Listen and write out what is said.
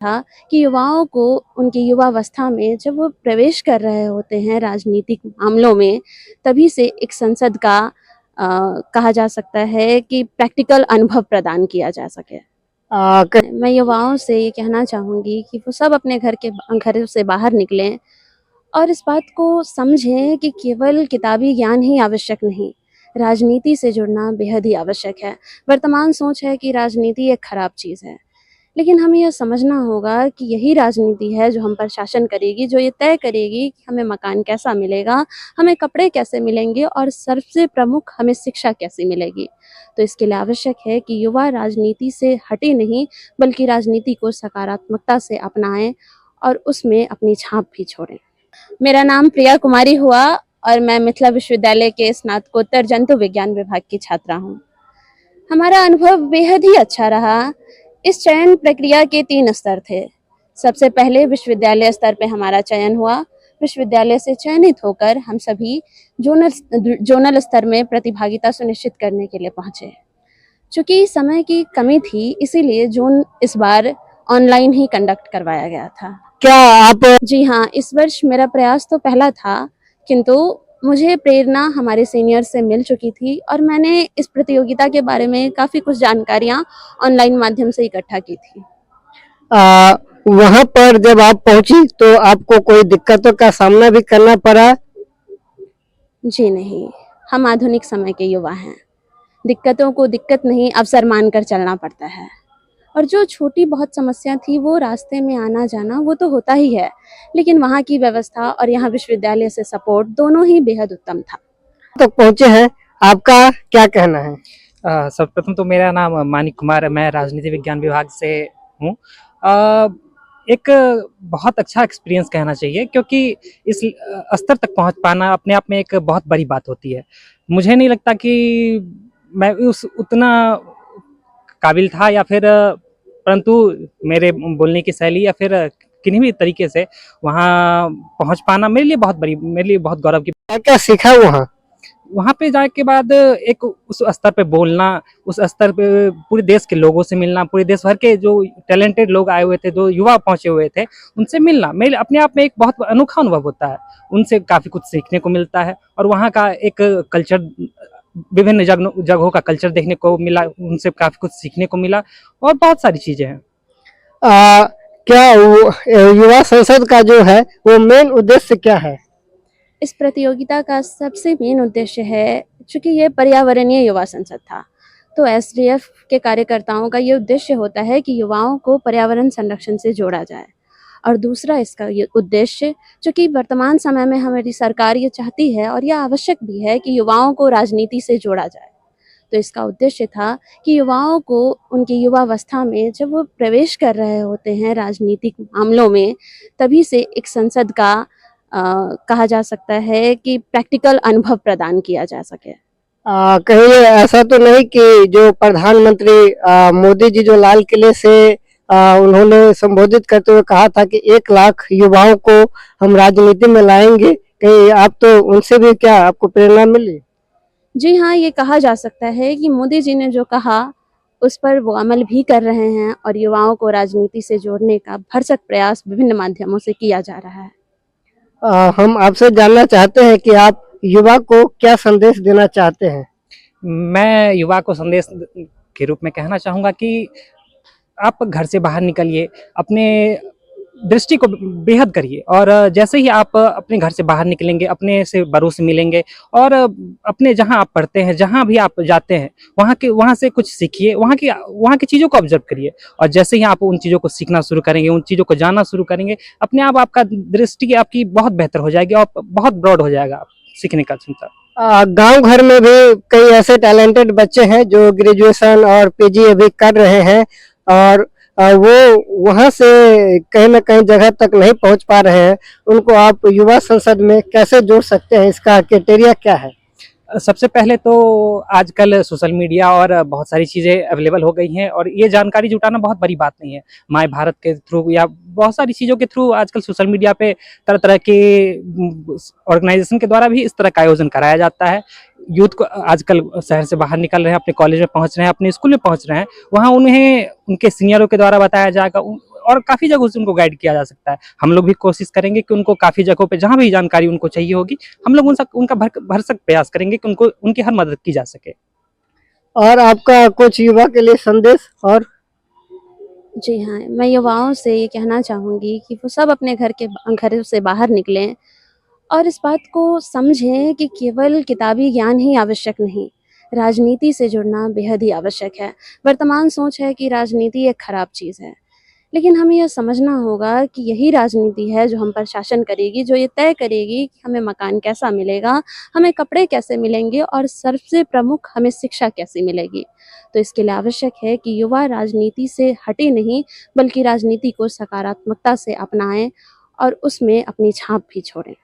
था कि युवाओं को उनकी युवावस्था में जब वो प्रवेश कर रहे होते हैं राजनीतिक मामलों में, तभी से एक संसद का कहा जा सकता है कि प्रैक्टिकल अनुभव प्रदान किया जा सके। मैं युवाओं से ये कहना चाहूँगी कि वो सब अपने घर से बाहर निकलें और इस बात को समझें कि केवल किताबी ज्ञान ही आवश्यक नहीं, राजनीति से जुड़ना बेहद ही आवश्यक है। वर्तमान सोच है कि राजनीति एक खराब चीज़ है, लेकिन हमें यह समझना होगा कि यही राजनीति है जो हम पर शासन करेगी, जो ये तय करेगी कि हमें मकान कैसा मिलेगा, हमें कपड़े कैसे मिलेंगे और सबसे प्रमुख हमें शिक्षा कैसी मिलेगी। तो इसके लिए आवश्यक है कि युवा राजनीति से हटे नहीं, बल्कि राजनीति को सकारात्मकता से अपनाएं और उसमें अपनी छाप भी छोड़ें। मेरा नाम प्रिया कुमारी हुआ और मैं मिथिला विश्वविद्यालय के स्नातकोत्तर जंतु विज्ञान विभाग की छात्रा हूँ। हमारा अनुभव बेहद ही अच्छा रहा। इस चयन प्रक्रिया के 3 स्तर थे। सबसे पहले विश्वविद्यालय स्तर पे हमारा चयन हुआ। विश्वविद्यालय से चयनित होकर हम सभी जोनल स्तर में प्रतिभागिता सुनिश्चित करने के लिए पहुंचे। चूंकि समय की कमी थी, इसीलिए जोन इस बार ऑनलाइन ही कंडक्ट करवाया गया था। क्या आप जी हाँ, इस वर्ष मेरा प्रयास तो पहला था, किंतु मुझे प्रेरणा हमारे सीनियर से मिल चुकी थी और मैंने इस प्रतियोगिता के बारे में काफ़ी कुछ जानकारियाँ ऑनलाइन माध्यम से इकट्ठा की थी। वहां पर जब आप पहुंची तो आपको कोई दिक्कतों का सामना भी करना पड़ा? जी नहीं, हम आधुनिक समय के युवा हैं। दिक्कतों को दिक्कत नहीं, अवसर मानकर चलना पड़ता है। और जो छोटी बहुत समस्या थी, वो रास्ते में आना जाना वो तो होता ही है, लेकिन वहाँ की व्यवस्था और यहाँ विश्वविद्यालय से सपोर्ट दोनों ही बेहद उत्तम था। तो पहुंचे हैं, आपका क्या कहना है? सर्वप्रथम तो मेरा नाम मानिक कुमार है, मैं राजनीति विज्ञान विभाग से हूँ। एक बहुत अच्छा एक्सपीरियंस कहना चाहिए, क्योंकि इस स्तर तक पहुँच पाना अपने आप में एक बहुत बड़ी बात होती है। मुझे नहीं लगता कि मैं उतना काबिल था, या फिर परंतु मेरे बोलने की शैली या फिर किन्हीं भी तरीके से वहाँ पहुँच पाना मेरे लिए बहुत गौरव की। क्या सीखा वहाँ पे जाने के बाद एक उस स्तर पे बोलना, उस स्तर पे पूरे देश के लोगों से मिलना, पूरे देश भर के जो टैलेंटेड लोग आए हुए थे, जो युवा पहुंचे हुए थे, उनसे मिलना मेरे अपने आप में एक बहुत अनोखा अनुभव होता है। उनसे काफ़ी कुछ सीखने को मिलता है और वहाँ का एक कल्चर, विभिन्न जगहों का कल्चर देखने को मिला, उनसे काफ़ी कुछ सीखने को मिला और बहुत सारी चीज़ें हैं। क्या युवा संसद का जो है वो मेन उद्देश्य क्या है? इस प्रतियोगिता का सबसे मेन उद्देश्य है, चूंकि ये पर्यावरणीय युवा संसद था, तो एसडीएफ के कार्यकर्ताओं का ये उद्देश्य होता है कि युवाओं को पर्यावरण संरक्षण से जोड़ा जाए। और दूसरा इसका ये उद्देश्य, चूंकि वर्तमान समय में हमारी सरकार ये चाहती है और यह आवश्यक भी है कि युवाओं को राजनीति से जोड़ा जाए, तो इसका उद्देश्य था कि युवाओं को उनकी युवावस्था में जब वो प्रवेश कर रहे होते हैं राजनीतिक मामलों में, तभी से एक संसद का कहा जा सकता है कि प्रैक्टिकल अनुभव प्रदान किया जा सके। कहीं ऐसा तो नहीं कि जो प्रधानमंत्री मोदी जी जो लाल किले से उन्होंने संबोधित करते हुए कहा था कि 1 लाख युवाओं को हम राजनीति में लाएंगे, कहीं आप तो उनसे भी क्या आपको प्रेरणा मिली? जी हाँ, ये कहा जा सकता है कि मोदी जी ने जो कहा उस पर वो अमल भी कर रहे हैं और युवाओं को राजनीति से जोड़ने का भरसक प्रयास विभिन्न माध्यमों से किया जा रहा है। हम आपसे जानना चाहते हैं कि आप युवा को क्या संदेश देना चाहते हैं? मैं युवा को संदेश के रूप में कहना चाहूँगा कि आप घर से बाहर निकलिए, अपने दृष्टि को बेहद करिए, और जैसे ही आप अपने घर से बाहर निकलेंगे, अपने से बड़ों से मिलेंगे और अपने जहाँ आप पढ़ते हैं, जहाँ भी आप जाते हैं, वहाँ से कुछ सीखिए, वहाँ की चीज़ों को ऑब्जर्व करिए। और जैसे ही आप उन चीज़ों को सीखना शुरू करेंगे, उन चीज़ों को जानना शुरू करेंगे, अपने आप आपका दृष्टि आपकी बहुत बेहतर हो जाएगी और बहुत ब्रॉड हो जाएगा सीखने का क्षमता। गांव घर में भी कई ऐसे टैलेंटेड बच्चे हैं जो ग्रेजुएशन और पीजी अभी कर रहे हैं और वो वहां से कहीं ना कहीं जगह तक नहीं पहुंच पा रहे हैं, उनको आप युवा संसद में कैसे जोड़ सकते हैं? इसका क्राइटेरिया क्या है? सबसे पहले तो आजकल सोशल मीडिया और बहुत सारी चीज़ें अवेलेबल हो गई हैं और ये जानकारी जुटाना बहुत बड़ी बात नहीं है। माय भारत के थ्रू या बहुत सारी चीज़ों के थ्रू आजकल सोशल मीडिया पे तरह तरह के ऑर्गेनाइजेशन के द्वारा भी इस तरह का आयोजन कराया जाता है। यूथ को आजकल शहर से बाहर निकल रहे हैं, अपने कॉलेज में पहुंच रहे हैं, अपने स्कूल में पहुंच रहे हैं, वहाँ उन्हें उनके सीनियरों के द्वारा बताया जाएगा और काफ़ी जगहों से उनको गाइड किया जा सकता है। हम लोग भी कोशिश करेंगे कि उनको काफ़ी जगहों पे जहाँ भी जानकारी उनको चाहिए होगी, हम लोग उनका भरसक प्रयास करेंगे कि उनको उनकी हर मदद की जा सके। और आपका कुछ युवा के लिए संदेश और जी हाँ, मैं युवाओं से ये कहना चाहूँगी कि वो सब अपने घर से बाहर निकलें और इस बात को समझें कि केवल किताबी ज्ञान ही आवश्यक नहीं, राजनीति से जुड़ना बेहद ही आवश्यक है। वर्तमान सोच है कि राजनीति एक खराब चीज़ है, लेकिन हमें यह समझना होगा कि यही राजनीति है जो हम पर शासन करेगी, जो ये तय करेगी कि हमें मकान कैसा मिलेगा, हमें कपड़े कैसे मिलेंगे और सबसे प्रमुख हमें शिक्षा कैसी मिलेगी। तो इसके लिए आवश्यक है कि युवा राजनीति से हटे नहीं, बल्कि राजनीति को सकारात्मकता से अपनाएं और उसमें अपनी छाप भी छोड़ें।